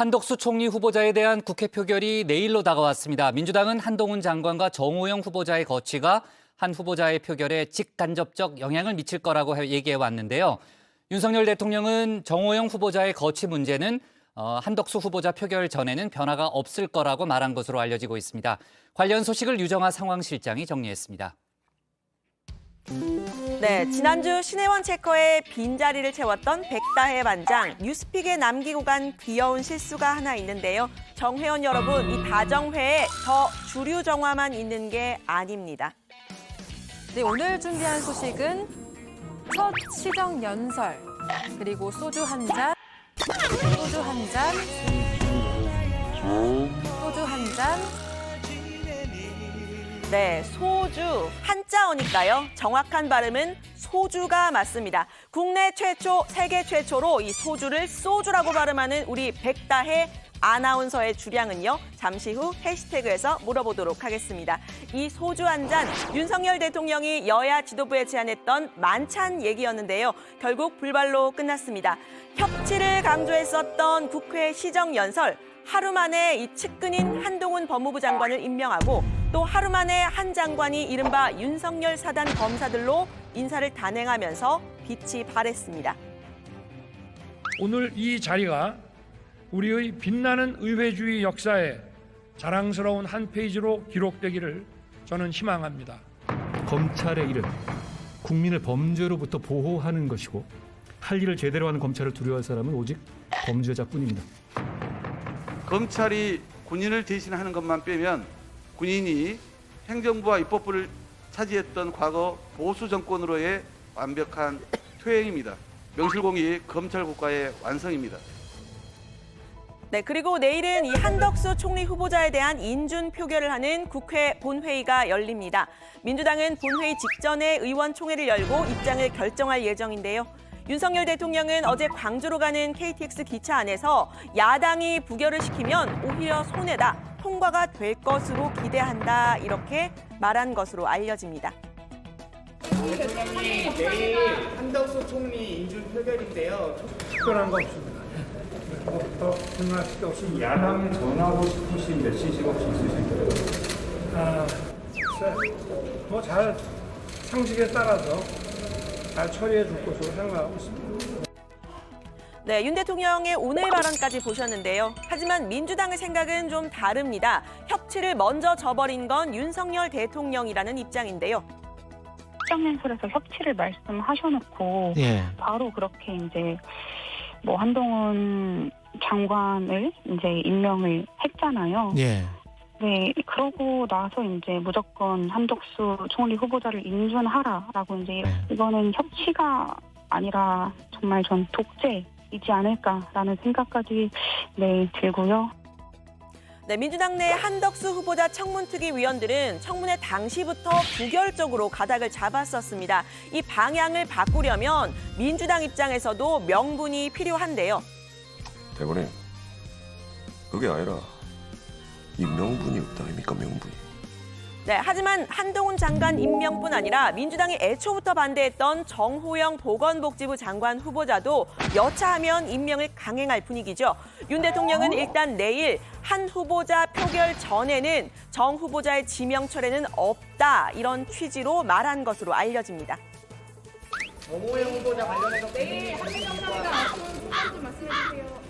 한덕수 총리 후보자에 대한 국회 표결이 내일로 다가왔습니다. 민주당은 한동훈 장관과 정호영 후보자의 거취가 한 후보자의 표결에 직간접적 영향을 미칠 거라고 얘기해 왔는데요. 윤석열 대통령은 정호영 후보자의 거취 문제는 한덕수 후보자 표결 전에는 변화가 없을 거라고 말한 것으로 알려지고 있습니다. 관련 소식을 유정아 상황실장이 정리했습니다. 네, 지난주 신혜원 체커의 빈자리를 채웠던 백다혜 반장, 뉴스픽에 남기고 간 귀여운 실수가 하나 있는데요. 정회원 여러분, 이 다정회에 더 주류 정화만 있는 게 아닙니다. 네, 오늘 준비한 소식은 첫 시정 연설, 그리고 소주 한 잔, 소주 한 잔, 소주 한 잔. 네, 소주, 한자어니까요. 정확한 발음은 소주가 맞습니다. 국내 최초, 세계 최초로 이 소주를 소주라고 발음하는 우리 백다혜 아나운서의 주량은요. 잠시 후 해시태그에서 물어보도록 하겠습니다. 이 소주 한 잔, 윤석열 대통령이 여야 지도부에 제안했던 만찬 얘기였는데요. 결국 불발로 끝났습니다. 협치를 강조했었던 국회 시정연설, 하루 만에 이 측근인 한동훈 법무부 장관을 임명하고 또 하루 만에 한 장관이 이른바 윤석열 사단 검사들로 인사를 단행하면서 빛이 발했습니다. 오늘 이 자리가 우리의 빛나는 의회주의 역사에 자랑스러운 한 페이지로 기록되기를 저는 희망합니다. 검찰의 일은 국민을 범죄로부터 보호하는 것이고 할 일을 제대로 하는 검찰을 두려워할 사람은 오직 범죄자뿐입니다. 검찰이 군인을 대신하는 것만 빼면 군인이 행정부와 입법부를 차지했던 과거 보수 정권으로의 완벽한 퇴행입니다. 명실공히 검찰 국가의 완성입니다. 네, 그리고 내일은 이 한덕수 총리 후보자에 대한 인준 표결을 하는 국회 본회의가 열립니다. 민주당은 본회의 직전에 의원총회를 열고 입장을 결정할 예정인데요. 윤석열 대통령은 어제 광주로 가는 KTX 기차 안에서 야당이 부결을 시키면 오히려 손해다, 통과가 될 것으로 기대한다 이렇게 말한 것으로 알려집니다. 대통령이 내일 한덕수 총리 인준 표결인데요. 특별한 거 없습니다. 더 생각할 게 없습니다. 야당에 전하고 싶으신 메시지가 혹시 있으실까요? 잘 상식에 따라서 잘 처리해 줄 것으로 생각하고 있습니다. 네, 윤 대통령의 오늘 발언까지 보셨는데요. 하지만 민주당의 생각은 좀 다릅니다. 협치를 먼저 저버린 건 윤석열 대통령이라는 입장인데요. 시정연설에서 협치를 말씀하셔놓고 바로 그렇게 이제 뭐 한동훈 장관을 이제 임명을 했잖아요. 네, 그러고 나서 이제 무조건 한덕수 총리 후보자를 인준하라라고 이제 이거는 협치가 아니라 정말 전 독재이지 않을까라는 생각까지 들고요. 네, 민주당 내 한덕수 후보자 청문특위 위원들은 청문회 당시부터 부결적으로 가닥을 잡았었습니다. 이 방향을 바꾸려면 민주당 입장에서도 명분이 필요한데요. 대본에 그게 아니라 이 명분이 없다 아닙니까, 명분이. 네, 하지만 한동훈 장관 임명뿐 아니라 민주당이 애초부터 반대했던 정호영 보건복지부 장관 후보자도 여차하면 임명을 강행할 분위기죠. 윤 대통령은 일단 내일 한 후보자 표결 전에는 정 후보자의 지명 철회는 없다 이런 취지로 말한 것으로 알려집니다. 정호영 후보자 관련해서 내일 한동훈 말씀해 주세요.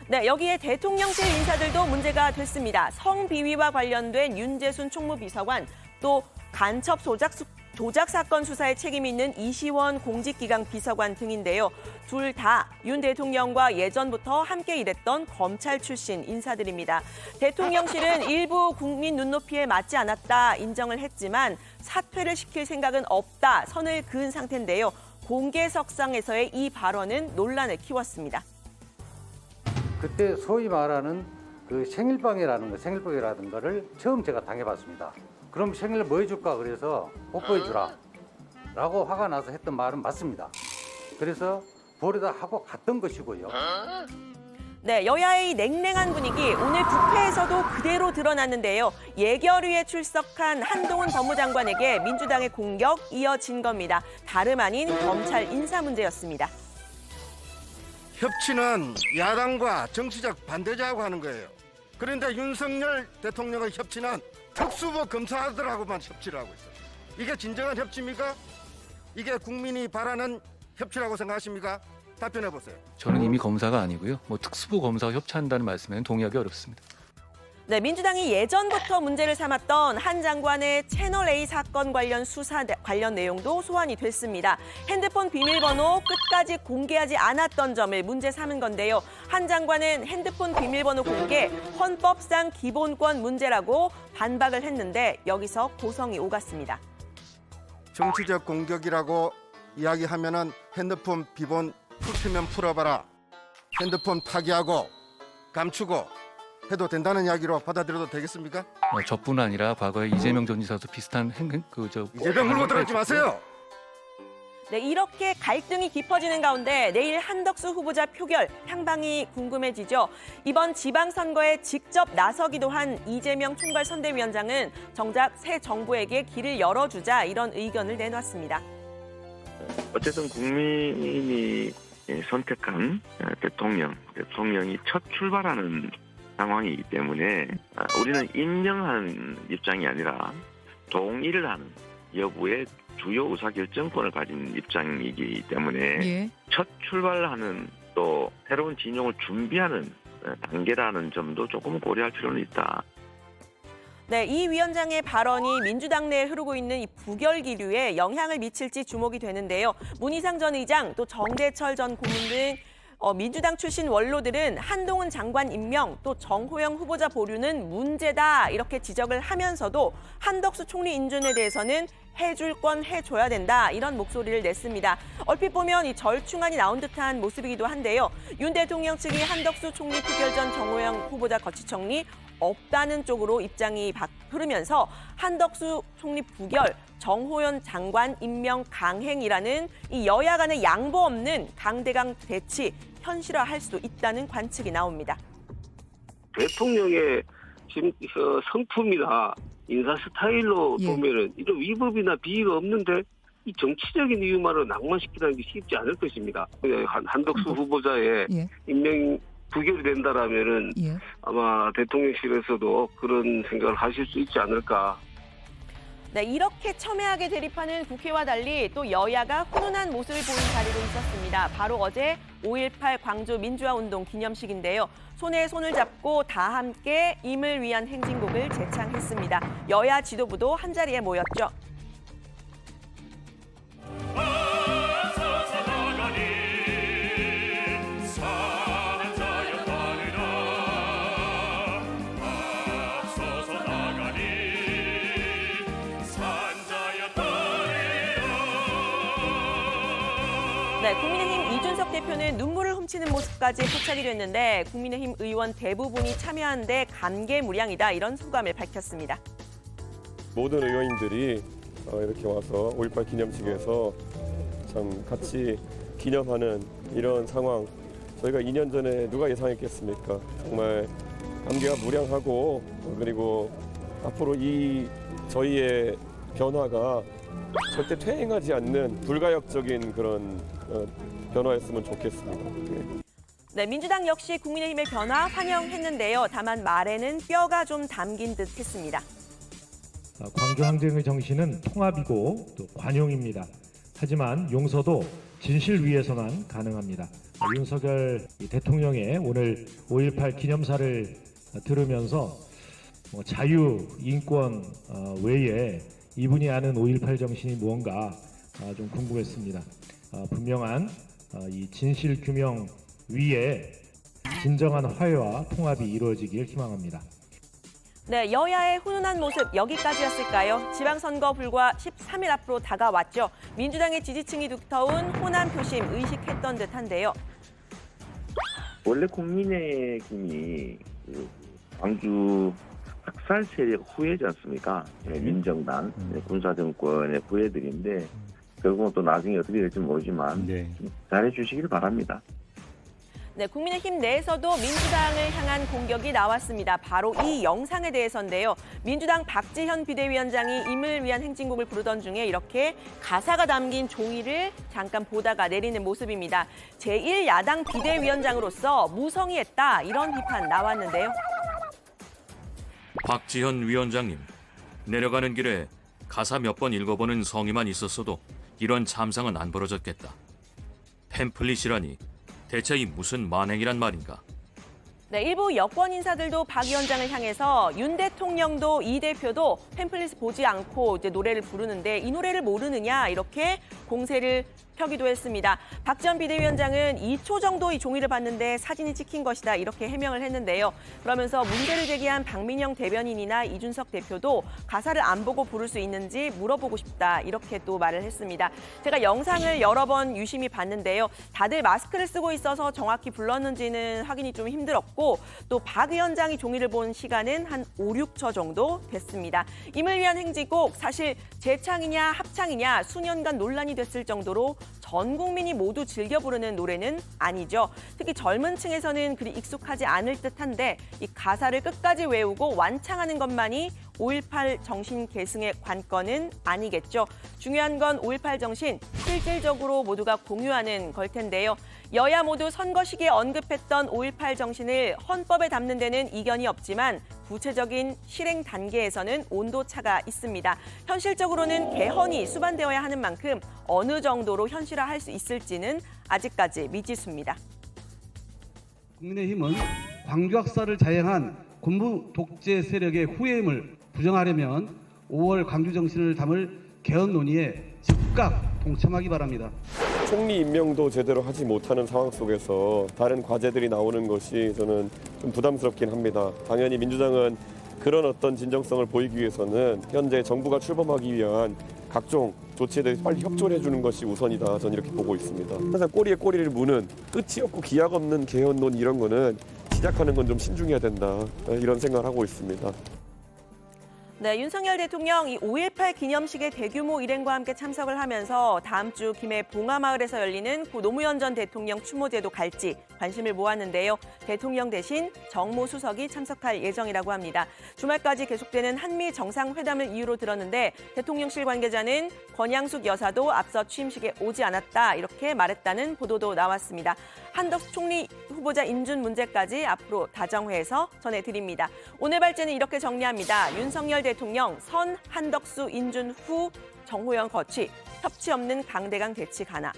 네, 여기에 대통령실 인사들도 문제가 됐습니다. 성비위와 관련된 윤재순 총무비서관, 또 간첩 조작 사건 수사에 책임이 있는 이시원 공직기강 비서관 등인데요. 둘 다 윤 대통령과 예전부터 함께 일했던 검찰 출신 인사들입니다. 대통령실은 일부 국민 눈높이에 맞지 않았다 인정을 했지만 사퇴를 시킬 생각은 없다 선을 그은 상태인데요. 공개석상에서의 이 발언은 논란을 키웠습니다. 그때 소위 말하는 그 생일빵이라는 거를 처음 제가 당해봤습니다. 그럼 생일 뭐 해줄까 그래서 뽀뽀해주라 라고 화가 나서 했던 말은 맞습니다. 그래서 버리다 하고 갔던 것이고요. 네, 여야의 냉랭한 분위기 오늘 국회에서도 그대로 드러났는데요. 예결위에 출석한 한동훈 법무장관에게 민주당의 공격 이어진 겁니다. 다름 아닌 검찰 인사 문제였습니다. 협치는 야당과 정치적 반대자하고 하는 거예요. 그런데 윤석열 대통령의 협치는 특수부 검사들하고만 협치를 하고 있어요. 이게 진정한 협치입니까? 이게 국민이 바라는 협치라고 생각하십니까? 답변해 보세요. 저는 이미 검사가 아니고요. 특수부 검사와 협치한다는 말씀에는 동의하기 어렵습니다. 네, 민주당이 예전부터 문제를 삼았던 한 장관의 채널A 사건 관련 수사 관련 내용도 소환이 됐습니다. 핸드폰 비밀번호 끝까지 공개하지 않았던 점을 문제 삼은 건데요. 한 장관은 핸드폰 비밀번호 공개 헌법상 기본권 문제라고 반박을 했는데 여기서 고성이 오갔습니다. 정치적 공격이라고 이야기하면은 핸드폰 비번 풀면 풀어봐라. 핸드폰 파기하고 감추고 해도 된다는 이야기로 받아들여도 되겠습니까? 저뿐 아니라 과거에 이재명 전 지사도 비슷한 이재명 물고 들어오지 마세요. 네, 이렇게 갈등이 깊어지는 가운데 내일 한덕수 후보자 표결 향방이 궁금해지죠. 이번 지방선거에 직접 나서기도 한 이재명 총괄선대위원장은 정작 새 정부에게 길을 열어주자 이런 의견을 내놨습니다. 어쨌든 국민이 선택한 대통령이 첫 출발하는 상황이기 때문에 우리는 임명하는 입장이 아니라 동의를 하는 여부에 주요 의사결정권을 가진 입장이기 때문에 첫 출발하는 또 새로운 진영을 준비하는 단계라는 점도 조금 고려할 필요는 있다. 네, 이 위원장의 발언이 민주당 내에 흐르고 있는 이 부결 기류에 영향을 미칠지 주목이 되는데요. 문희상 전 의장, 또 정대철 전 고문 등 민주당 출신 원로들은 한동훈 장관 임명, 또 정호영 후보자 보류는 문제다 이렇게 지적을 하면서도 한덕수 총리 인준에 대해서는 해줄 건 해줘야 된다 이런 목소리를 냈습니다. 얼핏 보면 이 절충안이 나온 듯한 모습이기도 한데요. 윤 대통령 측이 한덕수 총리 표결 전 정호영 후보자 거취청리 없다는 쪽으로 입장이 흐르면서 한덕수 총리 부결, 정호연 장관 임명 강행이라는 이 여야 간의 양보 없는 강대강 대치 현실화할 수도 있다는 관측이 나옵니다. 대통령의 지금 성품이나 인사 스타일로 보면은 이런 위법이나 비위가 없는데 이 정치적인 이유만으로 낭만시키는 게 쉽지 않을 것입니다. 한덕수 후보자의 임명 부결이 된다라면은 아마 대통령실에서도 그런 생각을 하실 수 있지 않을까. 네, 이렇게 첨예하게 대립하는 국회와 달리 또 여야가 훈훈한 모습을 보인 자리도 있었습니다. 바로 어제 5.18 광주 민주화운동 기념식인데요. 손에 손을 잡고 다 함께 임을 위한 행진곡을 재창했습니다. 여야 지도부도 한자리에 모였죠. 네, 국민의힘 이준석 대표는 눈물을 훔치는 모습까지 포착이 됐는데 국민의힘 의원 대부분이 참여한 데 감개무량이다 이런 소감을 밝혔습니다. 모든 의원님들이 이렇게 와서 5.18 기념식에서 참 같이 기념하는 이런 상황 저희가 2년 전에 누가 예상했겠습니까? 정말 감개가 무량하고 그리고 앞으로 이 저희의 변화가 절대 퇴행하지 않는 불가역적인 그런 변화였으면 좋겠습니다. 네, 민주당 역시 국민의힘의 변화 환영했는데요. 다만 말에는 뼈가 좀 담긴 듯 했습니다. 광주항쟁의 정신은 통합이고 또 관용입니다. 하지만 용서도 진실 위에서만 가능합니다. 윤석열 대통령의 오늘 5.18 기념사를 들으면서 자유, 인권 외에 이분이 아는 5.18 정신이 무언가 좀 궁금했습니다. 분명한 이 진실 규명 위에 진정한 화해와 통합이 이루어지길 희망합니다. 네, 여야의 훈훈한 모습 여기까지였을까요? 지방선거 불과 13일 앞으로 다가왔죠. 민주당의 지지층이 두터운 호남 표심 의식했던 듯한데요. 원래 국민의힘이 광주 학살 세력 후예지 않습니까? 민정당, 군사정권의 후예들인데 결국은 또 나중에 어떻게 될지 모르지만 좀 잘해주시길 바랍니다. 네, 국민의힘 내에서도 민주당을 향한 공격이 나왔습니다. 바로 이 영상에 대해서인데요. 민주당 박지현 비대위원장이 임을 위한 행진곡을 부르던 중에 이렇게 가사가 담긴 종이를 잠깐 보다가 내리는 모습입니다. 제1야당 비대위원장으로서 무성의했다, 이런 비판 나왔는데요. 박지현 위원장님, 내려가는 길에 가사 몇 번 읽어보는 성의만 있었어도 이런 참상은 안 벌어졌겠다. 팸플릿이라니 대체 이 무슨 만행이란 말인가? 네, 일부 여권 인사들도 박 위원장을 향해서 윤 대통령도 이 대표도 팸플릿 보지 않고 이제 노래를 부르는데 이 노래를 모르느냐, 이렇게 공세를 펴기도 했습니다. 박지원 비대위원장은 2초 정도 이 종이를 봤는데 사진이 찍힌 것이다, 이렇게 해명을 했는데요. 그러면서 문제를 제기한 박민영 대변인이나 이준석 대표도 가사를 안 보고 부를 수 있는지 물어보고 싶다, 이렇게 또 말을 했습니다. 제가 영상을 여러 번 유심히 봤는데요. 다들 마스크를 쓰고 있어서 정확히 불렀는지는 확인이 좀 힘들었고, 또 박 위원장이 종이를 본 시간은 한 5, 6초 정도 됐습니다. 임을 위한 행진곡, 사실 재창이냐 합창이냐 수년간 논란이 됐을 정도로 전 국민이 모두 즐겨 부르는 노래는 아니죠. 특히 젊은 층에서는 그리 익숙하지 않을 듯한데 이 가사를 끝까지 외우고 완창하는 것만이 5.18 정신 계승의 관건은 아니겠죠. 중요한 건 5.18 정신, 실질적으로 모두가 공유하는 걸 텐데요. 여야 모두 선거 시기에 언급했던 5.18 정신을 헌법에 담는 데는 이견이 없지만 구체적인 실행 단계에서는 온도차가 있습니다. 현실적으로는 개헌이 수반되어야 하는 만큼 어느 정도로 현실화할 수 있을지는 아직까지 미지수입니다. 국민의힘은 광주학살을 자행한 군부 독재 세력의 후예임을 부정하려면 5월 광주 정신을 담을 개헌 논의에 즉각 동참하기 바랍니다. 총리 임명도 제대로 하지 못하는 상황 속에서 다른 과제들이 나오는 것이 저는 좀 부담스럽긴 합니다. 당연히 민주당은 그런 어떤 진정성을 보이기 위해서는 현재 정부가 출범하기 위한 각종 조치에 대해서 빨리 협조를 해주는 것이 우선이다. 저는 이렇게 보고 있습니다. 항상 꼬리에 꼬리를 무는 끝이 없고 기약 없는 개헌론 이런 거는 시작하는 건 좀 신중해야 된다. 이런 생각을 하고 있습니다. 네, 윤석열 대통령 이 5.18 기념식에 대규모 일행과 함께 참석을 하면서 다음 주 김해 봉하마을에서 열리는 고 노무현 전 대통령 추모제도 갈지 관심을 모았는데요. 대통령 대신 정무수석이 참석할 예정이라고 합니다. 주말까지 계속되는 한미 정상회담을 이유로 들었는데 대통령실 관계자는 권양숙 여사도 앞서 취임식에 오지 않았다, 이렇게 말했다는 보도도 나왔습니다. 한덕수 총리 후보자 인준 문제까지 앞으로 다정회에서 전해드립니다. 오늘 발제는 이렇게 정리합니다. 윤석열 대통령 선 한덕수 인준 후 정호영 거취, 협치 없는 강대강 대치 가나.